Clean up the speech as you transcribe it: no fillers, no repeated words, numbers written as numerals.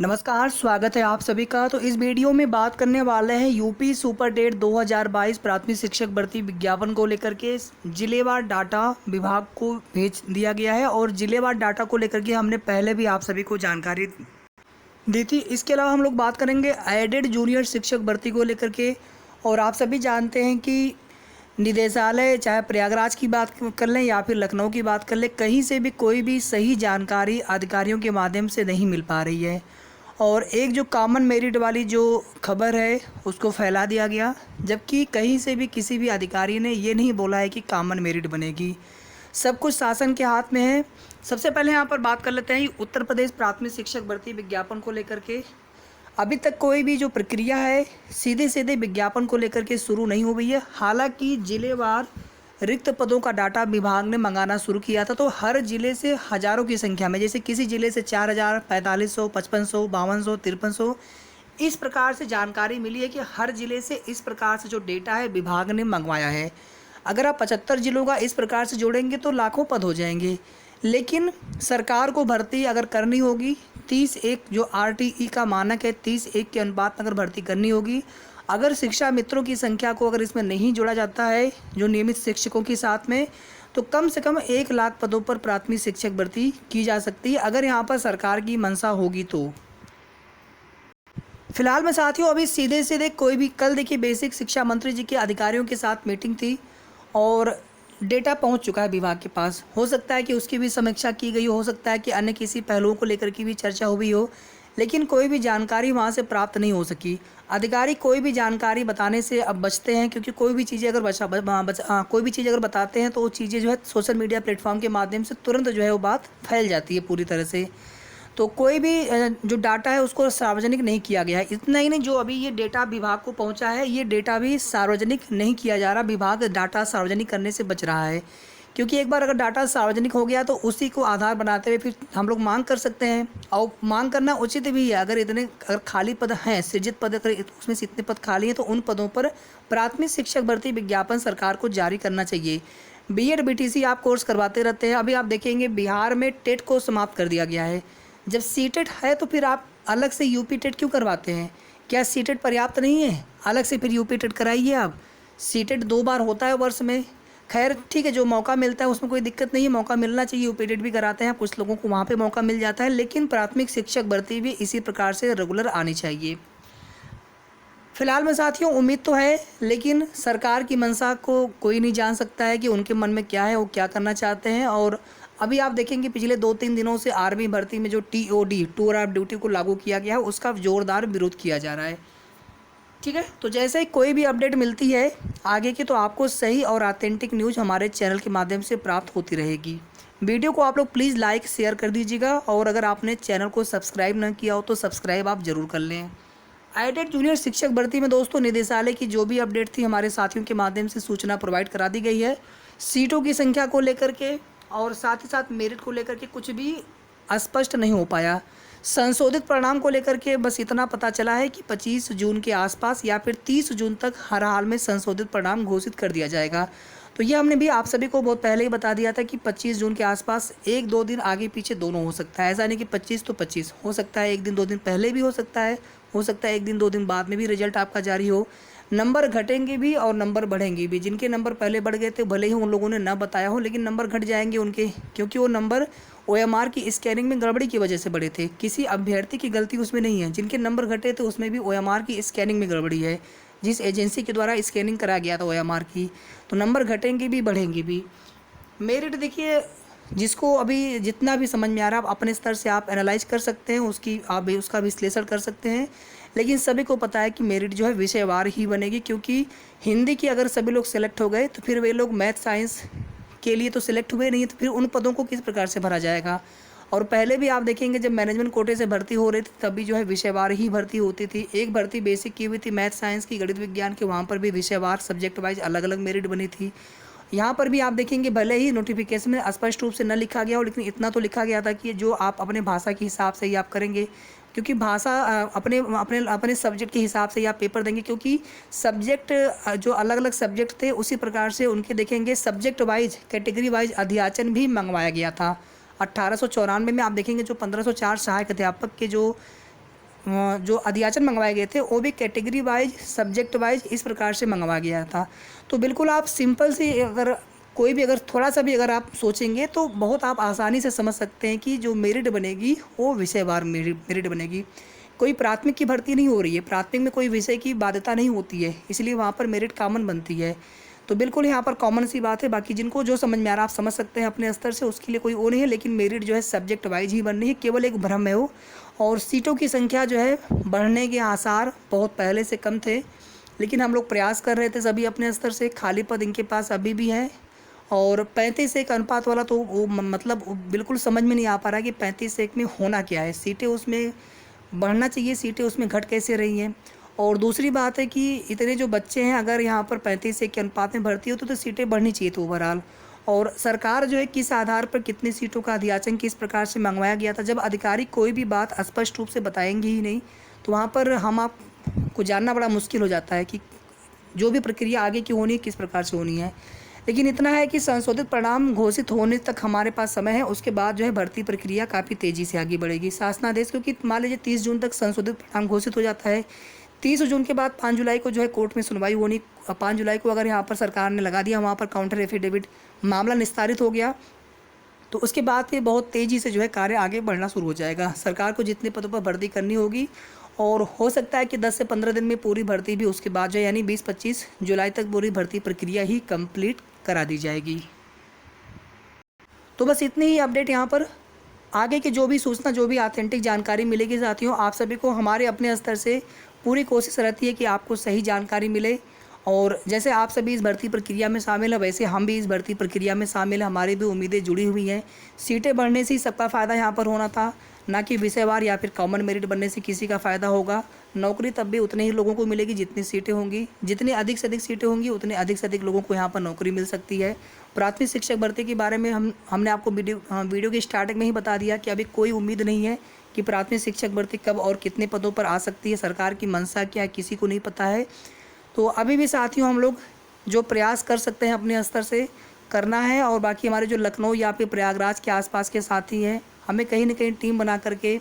नमस्कार, स्वागत है आप सभी का। तो इस वीडियो में बात करने वाले हैं यूपी सुपर टेट 2022 प्राथमिक शिक्षक भर्ती विज्ञापन को लेकर के जिलेवार डाटा विभाग को भेज दिया गया है और जिलेवार डाटा को लेकर के हमने पहले भी आप सभी को जानकारी दी थी। इसके अलावा हम लोग बात करेंगे एडेड जूनियर शिक्षक भर्ती को लेकर के। और आप सभी जानते हैं कि निदेशालय, चाहे प्रयागराज की बात कर लें या फिर लखनऊ की बात कर लें, कहीं से भी कोई भी सही जानकारी अधिकारियों के माध्यम से नहीं मिल पा रही है। और एक जो कॉमन मेरिट वाली जो खबर है उसको फैला दिया गया, जबकि कहीं से भी किसी भी अधिकारी ने ये नहीं बोला है कि कॉमन मेरिट बनेगी। सब कुछ शासन के हाथ में है। सबसे पहले यहाँ पर बात कर लेते हैं उत्तर प्रदेश प्राथमिक शिक्षक भर्ती विज्ञापन को लेकर के। अभी तक कोई भी जो प्रक्रिया है सीधे सीधे विज्ञापन को लेकर के शुरू नहीं हो गई है। हालांकि जिलेवार रिक्त पदों का डाटा विभाग ने मंगाना शुरू किया था, तो हर ज़िले से हज़ारों की संख्या में, जैसे किसी ज़िले से 4000, 4500, 5500, 5200, 5300, इस प्रकार से जानकारी मिली है कि हर ज़िले से इस प्रकार से जो डेटा है विभाग ने मंगवाया है। अगर आप 75 ज़िलों का इस प्रकार से जोड़ेंगे तो लाखों पद हो जाएंगे। लेकिन सरकार को भर्ती अगर करनी होगी 30-1 जो RTE का मानक है, 30-1 के अनुपात में अगर भर्ती करनी होगी, अगर शिक्षा मित्रों की संख्या को अगर इसमें नहीं जोड़ा जाता है जो नियमित शिक्षकों के साथ में, तो कम से कम 1 लाख पदों पर प्राथमिक शिक्षक भर्ती की जा सकती है, अगर यहाँ पर सरकार की मंशा होगी तो। फिलहाल में साथियों अभी सीधे सीधे कोई भी, कल देखिए बेसिक शिक्षा मंत्री जी के अधिकारियों के साथ मीटिंग थी और डेटा पहुंच चुका है विभाग के पास। हो सकता है कि उसकी भी समीक्षा की गई हो सकता है कि अन्य किसी पहलुओं को लेकर की भी चर्चा हुई हो, लेकिन कोई भी जानकारी वहां से प्राप्त नहीं हो सकी। अधिकारी कोई भी जानकारी बताने से अब बचते हैं, क्योंकि कोई भी चीज़ें अगर कोई भी चीज़ अगर बताते हैं तो वो चीज़ें जो है सोशल मीडिया प्लेटफॉर्म के माध्यम से तुरंत जो है वो बात फैल जाती है पूरी तरह से। तो कोई भी जो डाटा है उसको सार्वजनिक नहीं किया गया है। इतना ही नहीं, जो अभी ये डेटा विभाग को पहुंचा है ये डेटा भी सार्वजनिक नहीं किया जा रहा। विभाग डाटा सार्वजनिक करने से बच रहा है, क्योंकि एक बार अगर डाटा सार्वजनिक हो गया तो उसी को आधार बनाते हुए फिर हम लोग मांग कर सकते हैं, और मांग करना उचित भी है। अगर खाली पद हैं, सृजित पद, अगर उसमें से इतने पद खाली हैं तो उन पदों पर प्राथमिक शिक्षक भर्ती विज्ञापन सरकार को जारी करना चाहिए। BEd BTC आप कोर्स करवाते रहते हैं। अभी आप देखेंगे बिहार में टेट को समाप्त कर दिया गया है। जब सीटेट है तो फिर आप अलग से यूपी टेट क्यों करवाते हैं? क्या सीटेट पर्याप्त नहीं है? अलग से फिर यूपी टेट कराइए आप। सीटेट 2 बार होता है वर्ष में। खैर ठीक है, जो मौका मिलता है उसमें कोई दिक्कत नहीं है, मौका मिलना चाहिए। यूपी टेट भी कराते हैं, कुछ लोगों को वहाँ पे मौका मिल जाता है, लेकिन प्राथमिक शिक्षक भर्ती भी इसी प्रकार से रेगुलर आनी चाहिए। फिलहाल में साथियों उम्मीद तो है, लेकिन सरकार की मंशा को कोई नहीं जान सकता है कि उनके मन में क्या है, वो क्या करना चाहते हैं। और अभी आप देखेंगे पिछले 2-3 दिनों से आर्मी भर्ती में जो TOD, टूर ऑफ ड्यूटी को लागू किया गया है, उसका जोरदार विरोध किया जा रहा है। ठीक है, तो जैसे ही कोई भी अपडेट मिलती है आगे की, तो आपको सही और ऑथेंटिक न्यूज़ हमारे चैनल के माध्यम से प्राप्त होती रहेगी। वीडियो को आप लोग प्लीज़ लाइक शेयर कर दीजिएगा, और अगर आपने चैनल को सब्सक्राइब न किया हो तो सब्सक्राइब आप ज़रूर कर लें। एडेड जूनियर शिक्षक भर्ती में दोस्तों निदेशालय की जो भी अपडेट थी हमारे साथियों के माध्यम से सूचना प्रोवाइड करा दी गई है। सीटों की संख्या को लेकर के और साथ ही साथ मेरिट को लेकर के कुछ भी स्पष्ट नहीं हो पाया। संशोधित परिणाम को लेकर के बस इतना पता चला है कि 25 जून के आसपास या फिर 30 जून तक हर हाल में संशोधित परिणाम घोषित कर दिया जाएगा। तो ये हमने भी आप सभी को बहुत पहले ही बता दिया था कि 25 जून के आसपास 1-2 दिन आगे पीछे दोनों हो सकता है। ऐसा नहीं कि 25 तो 25 हो सकता है, 1 दिन 2 दिन पहले भी हो सकता है 1 दिन 2 दिन बाद में भी रिजल्ट आपका जारी हो। नंबर घटेंगे भी और नंबर बढ़ेंगे भी। जिनके नंबर पहले बढ़ गए थे भले ही उन लोगों ने ना बताया हो, लेकिन नंबर घट जाएंगे उनके, क्योंकि वो नंबर OMR की स्कैनिंग में गड़बड़ी की वजह से बढ़े थे। किसी अभ्यर्थी की गलती उसमें नहीं है। जिनके नंबर घटे थे उसमें भी OMR की स्कैनिंग में गड़बड़ी है, जिस एजेंसी के द्वारा स्कैनिंग कराया गया था OMR की। तो नंबर घटेंगे भी बढ़ेंगे भी। मेरिट देखिए, जिसको अभी जितना भी समझ में आ रहा है आप अपने स्तर से आप एनालाइज कर सकते हैं, उसका विश्लेषण कर सकते हैं। लेकिन सभी को पता है कि मेरिट जो है विषयवार ही बनेगी, क्योंकि हिंदी की अगर सभी लोग सेलेक्ट हो गए तो फिर वे लोग मैथ साइंस के लिए तो सिलेक्ट हुए नहीं, तो फिर उन पदों को किस प्रकार से भरा जाएगा। और पहले भी आप देखेंगे जब मैनेजमेंट कोटे से भर्ती हो रही थी तब भी जो है विषयवार ही भर्ती होती थी। एक भर्ती बेसिक की हुई थी मैथ साइंस की, गणित विज्ञान की, वहाँ पर भी विषयवार सब्जेक्ट वाइज अलग अलग मेरिट बनी थी। यहाँ पर भी आप देखेंगे भले ही नोटिफिकेशन में स्पष्ट रूप से न लिखा गया हो, लेकिन इतना तो लिखा गया था कि जो आप अपने भाषा के हिसाब से ही आप करेंगे, क्योंकि भाषा अपने अपने अपने सब्जेक्ट के हिसाब से ही आप पेपर देंगे। क्योंकि सब्जेक्ट जो अलग अलग सब्जेक्ट थे उसी प्रकार से उनके देखेंगे सब्जेक्ट वाइज, कैटेगरी वाइज अध्याचन भी मंगवाया गया था। 1894 में आप देखेंगे जो 1504 सहायक अध्यापक के जो जो अध्याचन मंगवाए गए थे वो भी कैटेगरी वाइज, सब्जेक्ट वाइज इस प्रकार से मंगवा गया था। तो बिल्कुल आप सिंपल सी अगर कोई भी अगर थोड़ा सा भी अगर आप सोचेंगे तो बहुत आप आसानी से समझ सकते हैं कि जो मेरिट बनेगी वो विषयवार मेरिट बनेगी। कोई प्राथमिक की भर्ती नहीं हो रही है, प्राथमिक में कोई विषय की बाध्यता नहीं होती है, इसलिए वहाँ पर मेरिट कॉमन बनती है। तो बिल्कुल यहाँ पर कॉमन सी बात है। बाकी जिनको जो समझ में आ रहा आप समझ सकते हैं अपने स्तर से, उसके लिए कोई वो नहीं है। लेकिन मेरिट जो है सब्जेक्ट वाइज ही बननी है, केवल एक भ्रम है वो। और सीटों की संख्या जो है बढ़ने के आसार बहुत पहले से कम थे, लेकिन हम लोग प्रयास कर रहे थे सभी अपने स्तर से। खाली पद इनके पास अभी भी है। और 35:1 अनुपात वाला तो वो मतलब बिल्कुल समझ में नहीं आ पा रहा है कि 35:1 में होना क्या है। सीटें उसमें बढ़ना चाहिए, सीटें उसमें घट कैसे रही हैं। और दूसरी बात है कि इतने जो बच्चे हैं, अगर यहाँ पर 35:1 के अनुपात में भर्ती होती तो सीटें बढ़नी चाहिए थी ओवरऑल। और सरकार जो है किस आधार पर कितनी सीटों का अध्याचन किस प्रकार से मंगवाया गया था, जब अधिकारी कोई भी बात स्पष्ट रूप से बताएंगे ही नहीं तो वहाँ पर हम आपको जानना बड़ा मुश्किल हो जाता है कि जो भी प्रक्रिया आगे की होनी है किस प्रकार से होनी है। लेकिन इतना है कि संशोधित परिणाम घोषित होने तक हमारे पास समय है, उसके बाद जो है भर्ती प्रक्रिया काफ़ी तेज़ी से आगे बढ़ेगी। शासनादेश, क्योंकि मान लीजिए 30 जून तक संशोधित परिणाम घोषित हो जाता है, 30 जून के बाद 5 जुलाई को जो है कोर्ट में सुनवाई होनी। 5 जुलाई को अगर यहाँ पर सरकार ने लगा दिया, वहाँ पर काउंटर एफिडेविट मामला निस्तारित हो गया, तो उसके बाद फिर बहुत तेज़ी से जो है कार्य आगे बढ़ना शुरू हो जाएगा। सरकार को जितने पदों पर भर्ती करनी होगी, और हो सकता है कि 10 से 15 दिन में पूरी भर्ती भी उसके बाद जो है यानी 20-25 जुलाई तक पूरी भर्ती प्रक्रिया ही कंप्लीट करा दी जाएगी। तो बस इतनी ही अपडेट यहाँ पर। आगे की जो भी सूचना, जो भी ऑथेंटिक जानकारी मिलेगी साथियों, आप सभी को हमारे अपने स्तर से पूरी कोशिश रहती है कि आपको सही जानकारी मिले। और जैसे आप सभी इस भर्ती प्रक्रिया में शामिल हैं, वैसे हम भी इस भर्ती प्रक्रिया में शामिल हैं। हमारी भी उम्मीदें जुड़ी हुई हैं। सीटें बढ़ने से ही सबका फ़ायदा यहाँ पर होना था, ना कि विषयवार या फिर कॉमन मेरिट बनने से किसी का फ़ायदा होगा। नौकरी तब भी उतने ही लोगों को मिलेगी जितनी सीटें होंगी। जितनी अधिक से अधिक सीटें होंगी उतने अधिक से अधिक लोगों को यहाँ पर नौकरी मिल सकती है। प्राथमिक शिक्षक भर्ती के बारे में हमने आपको वीडियो की स्टार्टिंग में ही बता दिया कि अभी कोई उम्मीद नहीं है कि प्राथमिक शिक्षक भर्ती कब और कितने पदों पर आ सकती है। सरकार की मंशा क्या है किसी को नहीं पता है। तो अभी भी साथियों हम लोग जो प्रयास कर सकते हैं अपने स्तर से करना है। और बाकी हमारे जो लखनऊ या फिर प्रयागराज के आसपास के साथी हैं, हमें कहीं ना कहीं टीम बना करके